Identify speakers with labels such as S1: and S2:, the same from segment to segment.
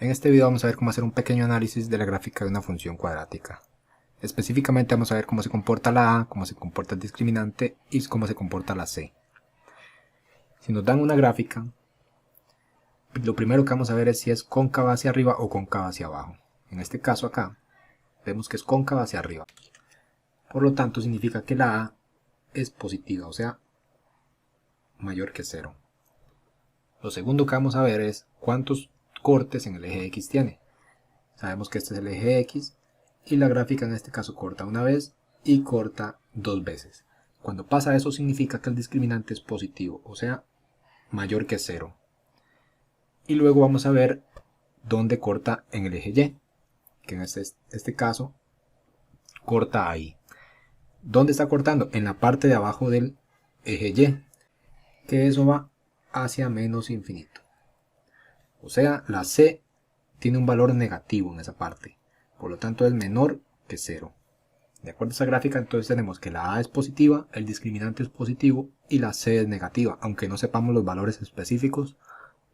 S1: En este video vamos a ver cómo hacer un pequeño análisis de la gráfica de una función cuadrática. Específicamente vamos a ver cómo se comporta la a, cómo se comporta el discriminante y cómo se comporta la c. Si nos dan una gráfica, lo primero que vamos a ver es si es cóncava hacia arriba o cóncava hacia abajo. En este caso acá, vemos que es cóncava hacia arriba. Por lo tanto significa que la a es positiva, o sea, mayor que 0. Lo segundo que vamos a ver es cuántos cortes en el eje X tiene. Sabemos que este es el eje X y la gráfica en este caso corta una vez y corta dos veces. Cuando pasa eso significa que el discriminante es positivo, o sea, mayor que 0. Y luego vamos a ver dónde corta en el eje Y, que en este caso corta ahí. ¿Dónde está cortando? En la parte de abajo del eje Y, que eso va hacia menos infinito. O sea, la C tiene un valor negativo en esa parte, por lo tanto es menor que 0. De acuerdo a esa gráfica, entonces tenemos que la A es positiva, el discriminante es positivo y la C es negativa, aunque no sepamos los valores específicos,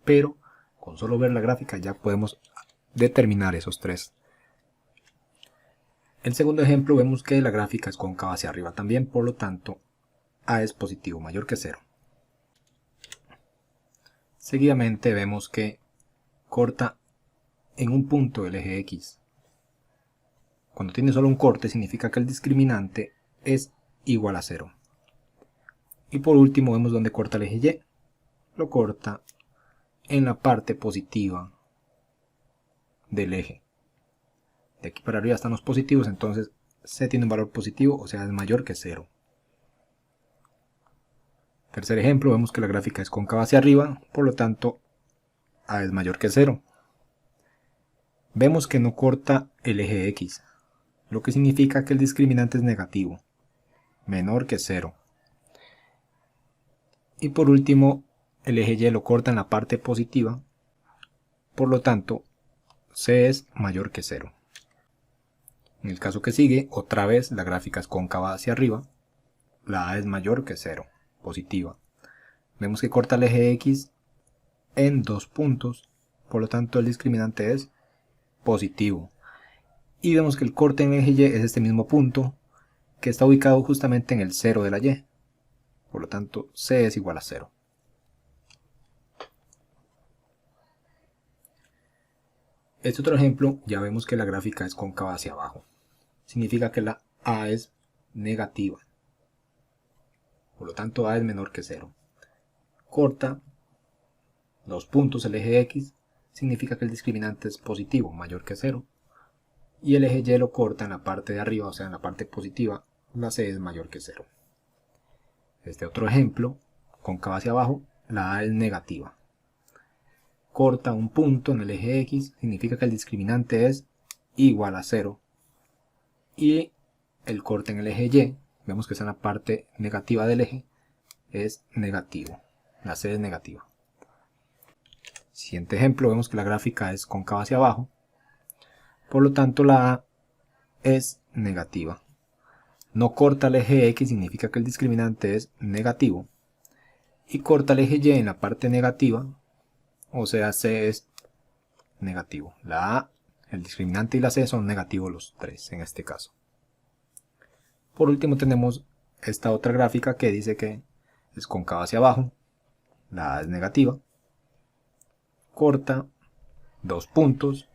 S1: pero con solo ver la gráfica ya podemos determinar esos tres. En el segundo ejemplo vemos que la gráfica es cóncava hacia arriba también, por lo tanto A es positivo, mayor que 0. Seguidamente vemos que corta en un punto del eje X. Cuando tiene solo un corte significa que el discriminante es igual a 0. Y por último vemos dónde corta el eje Y. Lo corta en la parte positiva del eje. De aquí para arriba están los positivos, entonces C tiene un valor positivo, o sea es mayor que 0. Tercer ejemplo, vemos que la gráfica es cóncava hacia arriba, por lo tanto A es mayor que 0. Vemos que no corta el eje X, lo que significa que el discriminante es negativo, menor que 0. Y por último, el eje Y lo corta en la parte positiva, por lo tanto C es mayor que 0. En el caso que sigue, otra vez la gráfica es cóncava hacia arriba, la A es mayor que 0, positiva. Vemos que corta el eje X en dos puntos, por lo tanto el discriminante es positivo. Y vemos que el corte en el eje Y es este mismo punto, que está ubicado justamente en el 0 de la Y. Por lo tanto, C es igual a 0. Este otro ejemplo, ya vemos que la gráfica es cóncava hacia abajo. Significa que la A es negativa. Por lo tanto, A es menor que 0. Corta dos puntos el eje X, significa que el discriminante es positivo, mayor que 0. Y el eje Y lo corta en la parte de arriba, o sea en la parte positiva, la C es mayor que 0. Este otro ejemplo, cóncava hacia abajo, la A es negativa. Corta un punto en el eje X, significa que el discriminante es igual a 0. Y el corte en el eje Y, vemos que está en la parte negativa del eje, es negativo. La C es negativa. Siguiente ejemplo, vemos que la gráfica es cóncava hacia abajo, por lo tanto la A es negativa. No corta el eje X, significa que el discriminante es negativo. Y corta el eje Y en la parte negativa, o sea C es negativo. La A, el discriminante y la C son negativos los tres en este caso. Por último tenemos esta otra gráfica que dice que es cóncava hacia abajo, la A es negativa, corta dos puntos,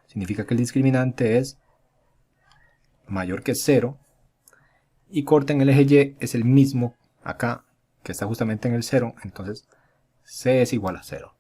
S1: significa que el discriminante es mayor que 0, y corta en el eje Y es el mismo acá, que está justamente en el 0, entonces C es igual a 0.